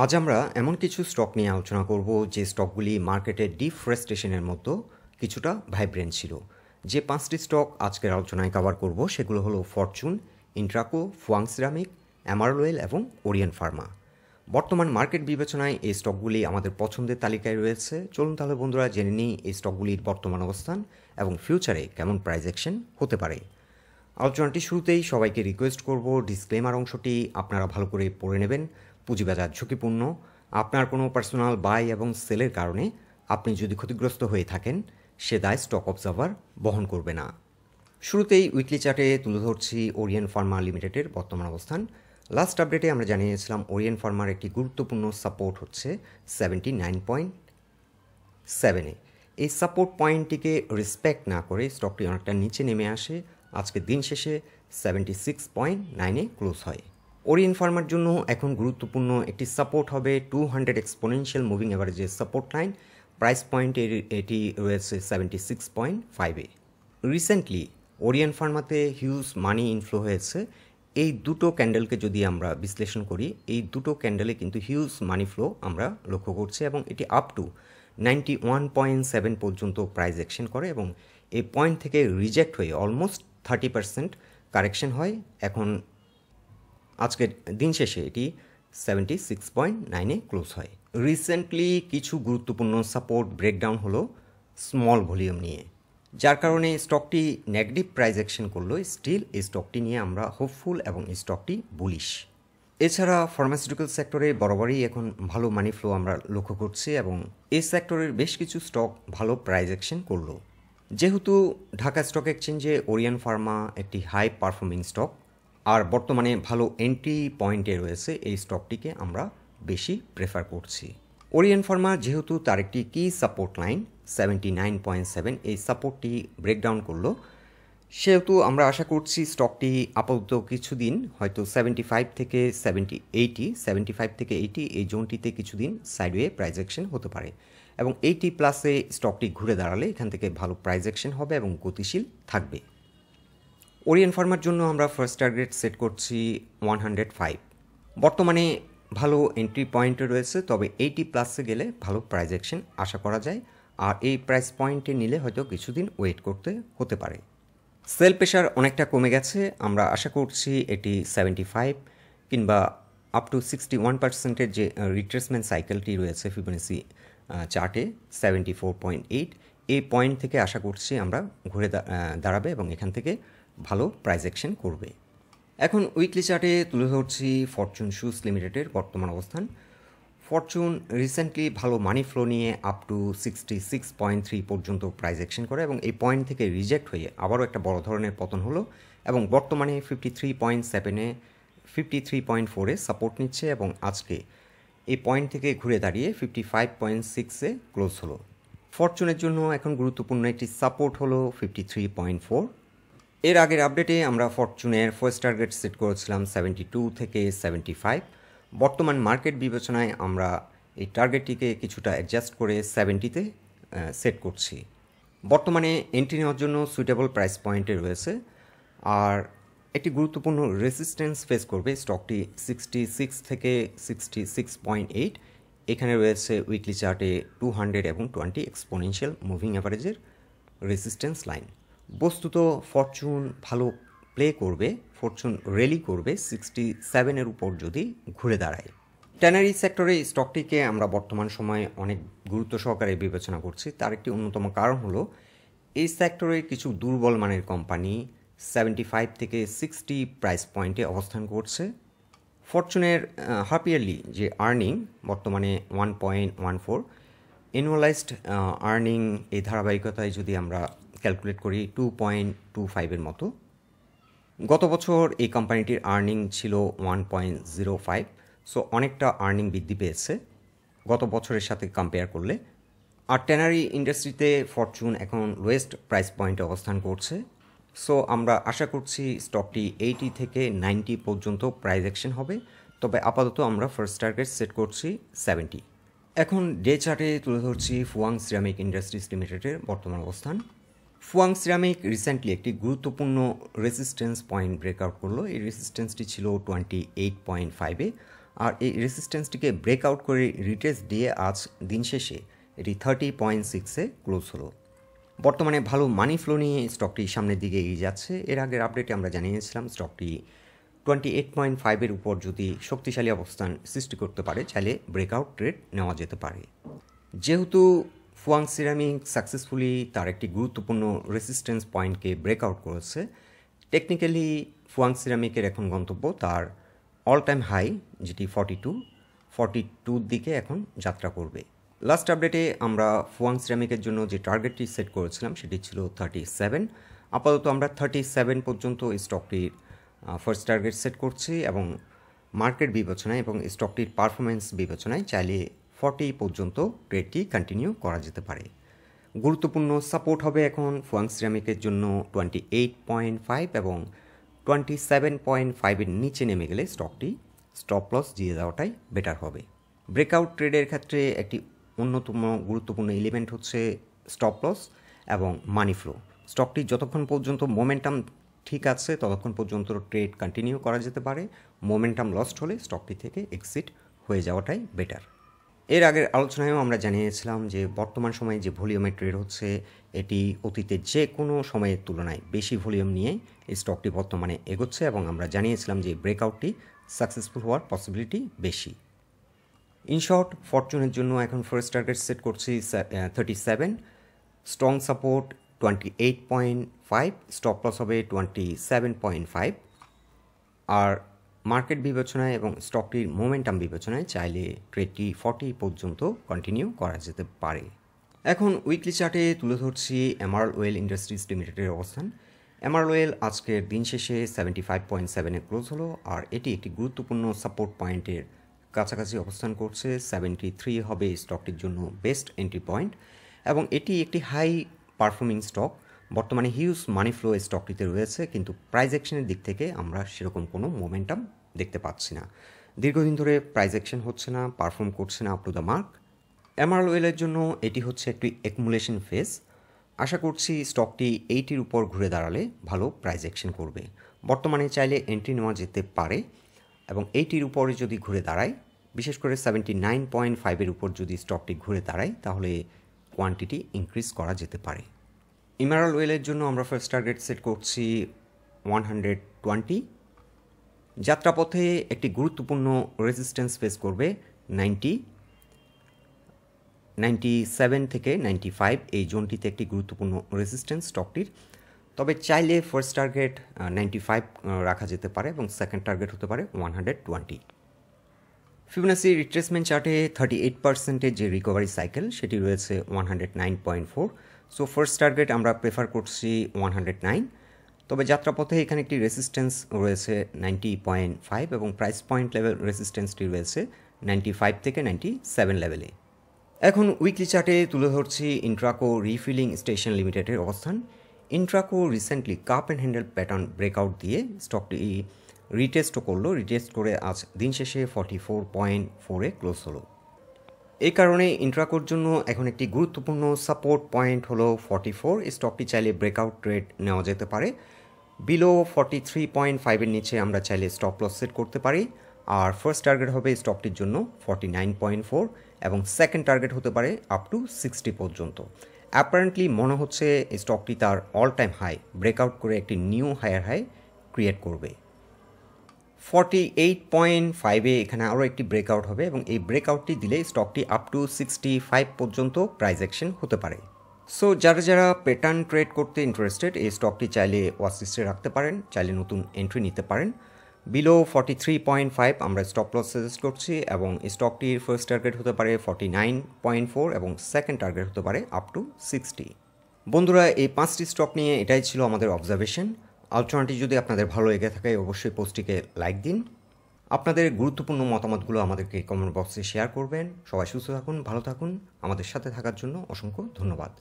আজ আমরা এমন কিছু স্টক নিয়ে আলোচনা করব যে স্টকগুলি মার্কেটে ডিফরেস্টেশনের মতো কিছুটা ভাইব্রেন্ট ছিল। যে পাঁচটি স্টক আজকের আলোচনায় কভার করব সেগুলো হলো ফরচুন, ইন্ট্রাকো, ফুয়াং সিরামিক, এমারলডয়েল এবং ওরিয়ন ফার্মা। বর্তমান মার্কেট বিবেচনায় এই স্টকগুলি আমাদের পছন্দের তালিকায় রয়েছে। চলুন তাহলে বন্ধুরা জেনে নিই এই স্টকগুলির বর্তমান অবস্থান এবং ফিউচারে কেমন প্রাইস অ্যাকশন হতে পারে। আলোচনাটি শুরুতেই সবাইকে রিকোয়েস্ট করব ডিসক্লেমার অংশটি আপনারা ভালো করে পড়ে নেবেন। পুঁজিবাজার ঝুঁকিপূর্ণ। আপনার কোনো পার্সোনাল বাই এবং সেলের কারণে আপনি যদি ক্ষতিগ্রস্ত হয়ে থাকেন সে দায় স্টক অবজার্ভার বহন করবে না। শুরুতেই উইকলি চার্টে তুলে ধরছি ওরিয়ন ফার্মা লিমিটেডের বর্তমান অবস্থান। লাস্ট আপডেটে আমরা জানিয়েছিলাম ওরিয়ন ফার্মার একটি গুরুত্বপূর্ণ সাপোর্ট হচ্ছে 79.7-এ। এই সাপোর্ট পয়েন্টটিকে রেসপেক্ট না করে স্টকটি অনেকটা নিচে নেমে আসে। আজকে দিন শেষে 76.9-এ ক্লোজ হয়। ওরিয়ন ফার্মার জন্য এখন গুরুত্বপূর্ণ একটি সাপোর্ট হবে 200 এক্সপোনেনশিয়াল মুভিং অ্যাভারেজের সাপোর্ট লাইন। প্রাইস পয়েন্টে এটি রয়েছে 76.5-এ। রিসেন্টলি ওরিয়ন ফার্মাতে হিউজ মানি ইনফ্লো হয়েছে। এই দুটো ক্যান্ডেলকে যদি আমরা বিশ্লেষণ করি, এই দুটো ক্যান্ডেলে কিন্তু হিউজ মানি ফ্লো আমরা লক্ষ্য করছি এবং এটি আপ টু 91.7 পর্যন্ত প্রাইস অ্যাকশন করে এবং এই পয়েন্ট থেকে রিজেক্ট হয়ে অলমোস্ট 30% কারেকশন হয়। এখন আজকের দিন শেষে এটি 76.9-এ ক্লোজ হয়। রিসেন্টলি কিছু গুরুত্বপূর্ণ সাপোর্ট ব্রেকডাউন হলো স্মল ভলিউম নিয়ে, যার কারণে স্টকটি নেগেটিভ প্রাইস অ্যাকশন করলো। স্টিল এই স্টকটি নিয়ে আমরা হোপফুল এবং এই স্টকটি বুলিশ। এছাড়া ফার্মাসিউটিক্যাল সেক্টরে বরাবরই এখন ভালো মানি ফ্লো আমরা লক্ষ্য করছি এবং এই সেক্টরের বেশ কিছু স্টক ভালো প্রাইস অ্যাকশন করলো। যেহেতু ঢাকা স্টক এক্সচেঞ্জে ওরিয়ন ফার্মা একটি হাই পারফর্মিং স্টক আর বর্তমানে ভালো এন্ট্রি পয়েন্টে রয়েছে, এই স্টকটিকে আমরা বেশি প্রেফার করছি। ওরিয়ন ফার্মা যেহেতু তার একটি কি সাপোর্ট লাইন 79.7 এই সাপোর্টটি ব্রেকডাউন করলো, সেহেতু আমরা আশা করছি স্টকটি আপাতত কিছুদিন হয়তো 75 থেকে 80 এই জোনটিতে কিছুদিন সাইডওয়ে প্রাইস অ্যাকশন হতে পারে এবং 80+ স্টকটি ঘুরে দাঁড়ালে এখান থেকে ভালো প্রাইস অ্যাকশন হবে এবং গতিশীল থাকবে। ওরিয়ন ফার্মার জন্য আমরা ফার্স্ট টার্গেট সেট করছি 105। বর্তমানে ভালো এন্ট্রি পয়েন্টে রয়েছে, তবে 80+ গেলে ভালো প্রাইস অ্যাকশন আশা করা যায় আর এই প্রাইস পয়েন্টে নিলে হয়তো কিছুদিন ওয়েট করতে হতে পারে। সেল প্রেশার অনেকটা কমে গেছে, আমরা আশা করছি এটি 75 কিংবা আপ টু 61%-এর যে রিট্রেসমেন্ট সাইকেলটি রয়েছে ফিবোনাচি চার্টে 74.8 এই পয়েন্ট থেকে আশা করছি আমরা ঘুরে দাঁড়াবে এবং এখান থেকে ভালো প্রাইস অ্যাকশন করবে। এখন উইকলি চার্টে তুলে ধরছি ফরচুন শুজ লিমিটেডের বর্তমান অবস্থান। ফরচুন রিসেন্টলি ভালো মানি ফ্লো নিয়ে আপ টু 66.3 পর্যন্ত প্রাইস অ্যাকশন করে এবং এই পয়েন্ট থেকে রিজেক্ট হয়ে আবারও একটা বড় ধরনের পতন হলো এবং বর্তমানে 53.7-এ 53.4-এ সাপোর্ট নিচ্ছে এবং আজকে এই পয়েন্ট থেকে ঘুরে দাঁড়িয়ে 55.6-এ ক্লোজ হলো। ফরচুনের জন্য এখন গুরুত্বপূর্ণ একটি সাপোর্ট হলো 53.4। এর আগের আপডেটে আমরা ফরচুনের ফার্স্ট টার্গেট সেট করেছিলাম 72 থেকে 75। বর্তমান মার্কেট বিবেচনায় আমরা এই টার্গেটটিকে কিছুটা অ্যাডজাস্ট করে 70-তে সেট করছি। বর্তমানে এন্ট্রি নেওয়ার জন্য সুইটেবল প্রাইস পয়েন্টে রয়েছে আর একটি গুরুত্বপূর্ণ রেজিস্ট্যান্স ফেস করবে স্টকটি 66 থেকে 66.8। এখানে রয়েছে উইকলি চার্টে 200 এবং 20 এক্সপোনেনশিয়াল মুভিং অ্যাভারেজের রেজিস্ট্যান্স লাইন। বস্তুত ফরচুন ভালো প্লে করবে, ফরচুন র্যালি করবে 67-এর উপর যদি ঘুরে দাঁড়ায়। ট্যানারি সেক্টরে স্টকটিকে আমরা বর্তমান সময়ে অনেক গুরুত্ব সহকারে বিবেচনা করছি। তার একটি অন্যতম কারণ হলো এই সেক্টরে কিছু দুর্বল মানের কোম্পানি 75 থেকে 60 প্রাইস পয়েন্টে অবস্থান করছে। ফরচুনের হাফ ইয়ারলি যে আর্নিং বর্তমানে 1.14, অ্যানুয়ালাইজড আর্নিং এই ধারাবাহিকতায় যদি আমরা ক্যালকুলেট করি 2.25-এর মতো। গত বছর এই কোম্পানিটির আর্নিং ছিল 1.05, সো অনেকটা আর্নিং বৃদ্ধি পেয়েছে গত বছরের সাথে কম্পেয়ার করলে। আর ট্যানারি ইন্ডাস্ট্রিতে ফরচুন এখন লোয়েস্ট প্রাইস পয়েন্টে অবস্থান করছে, সো আমরা আশা করছি স্টকটি 80 থেকে 90 পর্যন্ত প্রাইস অ্যাকশন হবে, তবে আপাতত আমরা ফার্স্ট টার্গেট সেট করছি 70। এখন ডে চার্টে তুলে ধরছি ফুয়াং সিরামিক ইন্ডাস্ট্রিজ লিমিটেডের বর্তমান অবস্থান। ফুয়াং সিরামিক রিসেন্টলি একটি গুরুত্বপূর্ণ রেজিস্ট্যান্স পয়েন্ট ব্রেকআউট করলো। এই রেজিস্ট্যান্সটি ছিল 28.5-এ আর এই রেসিস্ট্যান্সটিকে ব্রেকআউট করে রিটেস্ট দিয়ে আজ দিন শেষে এটি 30.6-এ ক্লোজ হলো। বর্তমানে ভালো মানি ফ্লো নিয়ে স্টকটি সামনের দিকে এগিয়ে যাচ্ছে। এর আগের আপডেটে আমরা জানিয়েছিলাম স্টকটি 28.5-এর উপর যদি শক্তিশালী অবস্থান সৃষ্টি করতে পারে চাইলে ব্রেকআউট ট্রেড নেওয়া যেতে পারে। যেহেতু ফুয়াং সিরামিক সাকসেসফুলি তার একটি গুরুত্বপূর্ণ রেসিস্ট্যান্স পয়েন্টকে ব্রেকআউট করেছে, টেকনিক্যালি ফুয়াং সিরামিকের এখন গন্তব্য তার অল টাইম হাই যেটি 42-42 দিকে এখন যাত্রা করবে। লাস্ট আপডেটে আমরা ফুয়াং সিরামিকের জন্য যে টার্গেটটি সেট করেছিলাম সেটি ছিল 37। আপাতত আমরা 37 পর্যন্ত এই স্টকটির ফার্স্ট টার্গেট সেট করছি এবং মার্কেট বিবেচনায় এবং স্টকটির পারফরমেন্স বিবেচনায় চাইলে 40 পর্যন্ত ট্রেডটি কন্টিনিউ করা যেতে পারে। গুরুত্বপূর্ণ সাপোর্ট হবে এখন ফুয়াং সিরামিকের জন্য 28.5 এবং 27.5-এর নিচে নেমে গেলে স্টকটি স্টপ লস দিয়ে দেওয়াটাই বেটার হবে। ব্রেকআউট ট্রেডের ক্ষেত্রে একটি অন্যতম গুরুত্বপূর্ণ এলিমেন্ট হচ্ছে স্টপ লস এবং মানি ফ্লো। স্টকটি যতক্ষণ পর্যন্ত মোমেন্টাম ঠিক আছে ততক্ষণ পর্যন্ত ট্রেড কন্টিনিউ করা যেতে পারে। মোমেন্টাম লস্ট হলে স্টকটি থেকে এক্সিট হয়ে যাওয়াটাই বেটার। এর আগের আলোচনায়ও আমরা জানিয়েছিলাম যে বর্তমান সময়ে যে ভলিউমে ট্রেড হচ্ছে এটি অতীতের যে কোনো সময়ের তুলনায় বেশি ভলিউম নিয়ে এই স্টকটি বর্তমানে এগোচ্ছে এবং আমরা জানিয়েছিলাম যে ব্রেকআউটটি সাকসেসফুল হওয়ার পসিবিলিটি বেশি। ইনশর্ট ফরচুনের জন্য এখন ফার্স্ট টার্গেট সেট করছি 37, স্ট্রং সাপোর্ট 28.5, স্টপ লস হবে 27.5। আর মার্কেট বিবেচনায় এবং স্টকটির মোমেন্টাম বিবেচনায় চাইলে ট্রেডটি 40 পর্যন্ত কন্টিনিউ করা যেতে পারে। এখন উইকলি চার্টে তুলে ধরছি এমার্ল্ড ওয়েল ইন্ডাস্ট্রিজ লিমিটেডের অবস্থান। এমার্ল্ড ওয়েল আজকের দিন শেষে 75.7-এ ক্লোজ হলো আর এটি একটি গুরুত্বপূর্ণ সাপোর্ট পয়েন্টের কাছাকাছি অবস্থান করছে। 73 হবে স্টকটির জন্য বেস্ট এন্ট্রি পয়েন্ট এবং এটি একটি হাই পারফর্মিং স্টক। বর্তমানে হিউজ মানি ফ্লো স্টকটিতে রয়েছে, কিন্তু প্রাইস অ্যাকশনের দিক থেকে আমরা সেরকম কোনো মোমেন্টাম দেখতে পাচ্ছি না। দীর্ঘদিন ধরে প্রাইস অ্যাকশন হচ্ছে না, পারফর্ম করছে না আপ টু দ্য মার্ক। এমার্ল্ড ওয়েলের জন্য এটি হচ্ছে একটি অ্যাকুমুলেশন ফেজ। আশা করছি স্টকটি 80-র উপর ঘুরে দাঁড়ালে ভালো প্রাইস অ্যাকশন করবে। বর্তমানে চাইলে এন্ট্রি নেওয়া যেতে পারে এবং 80-র উপরে যদি ঘুরে দাঁড়ায়, বিশেষ করে 79.5-এর উপর যদি স্টকটি ঘুরে দাঁড়ায় তাহলে কোয়ান্টিটি ইনক্রিজ করা যেতে পারে। এমার্ল্ড ওয়েলের জন্য আমরা ফার্স্ট টার্গেট সেট করছি 120। যাত্রাপথে একটি গুরুত্বপূর্ণ রেজিস্ট্যান্স ফেস করবে 90, 97 থেকে 95 এই জোনটিতে একটি গুরুত্বপূর্ণ রেজিস্ট্যান্স স্টকটির। তবে চাইলে ফার্স্ট টার্গেট 95 রাখা যেতে পারে এবং সেকেন্ড টার্গেট হতে পারে 120। ফিবোনাচি রিট্রেসমেন্ট চার্টে 38%-এর যে রিকভারি সাইকেল সেটি রয়েছে 109.4। সো ফার্স্ট টার্গেট আমরা প্রেফার করছি 109। তবে যাত্রাপথে এখানে একটি রেসিস্ট্যান্স রয়েছে 90.5 এবং প্রাইস পয়েন্ট লেভেল রেসিস্ট্যান্সটি রয়েছে 95 থেকে 97 লেভেলে। এখন উইকলি চার্টে তুলে ধরছি ইন্ট্রাকো রিফিলিং স্টেশন লিমিটেডের অবস্থান। Intraco recently cup and handle pattern breakout দিয়ে স্টকটি রিটেস্টও করলো। রিটেস্ট করে আজ দিন শেষে 44.4-এ ক্লোজ হলো। এই কারণে ইন্ট্রাকোর জন্য এখন একটি গুরুত্বপূর্ণ সাপোর্ট পয়েন্ট হলো 44। এই স্টকটি চাইলে ব্রেকআউট ট্রেড নেওয়া যেতে পারে। বিলো 43.5-এর নিচে আমরা চাইলে স্টপ লস সেট করতে পারি। আর ফার্স্ট টার্গেট হবে স্টকটির জন্য 49.4 এবং সেকেন্ড টার্গেট হতে পারে আপ টু 60 পর্যন্ত। অ্যাপারেন্টলি মনে হচ্ছে এই স্টকটি তার অল টাইম হাই ব্রেকআউট করে একটি নিউ হায়ার হাই ক্রিয়েট করবে। 48.5-এ এখানে আরও একটি ব্রেকআউট হবে এবং এই ব্রেকআউটটি দিলে স্টকটি আপ টু 65 পর্যন্ত প্রাইস অ্যাকশন হতে পারে। সো যারা প্যাটার্ন ট্রেড করতে ইন্টারেস্টেড এই স্টকটি চাইলে ওয়াচ লিস্টে রাখতে পারেন, চাইলে নতুন এন্ট্রি নিতে পারেন। বিলো 43.5 আমরা স্টপ লস সাজেস্ট করছি এবং স্টকটির ফার্স্ট টার্গেট হতে পারে 49.4 এবং সেকেন্ড টার্গেট হতে পারে আপ টু 60। বন্ধুরা, এই 5টি স্টক নিয়ে এটাই ছিল আমাদের অবজারভেশন। আলোচনাটি যদি আপনাদের ভালো লেগে থাকে অবশ্যই পোস্টটিকে লাইক দিন। আপনাদের গুরুত্বপূর্ণ মতামতগুলো আমাদেরকে কমেন্ট বক্সে শেয়ার করবেন। সবাই সুস্থ থাকুন, ভালো থাকুন। আমাদের সাথে থাকার জন্য অসংখ্য ধন্যবাদ।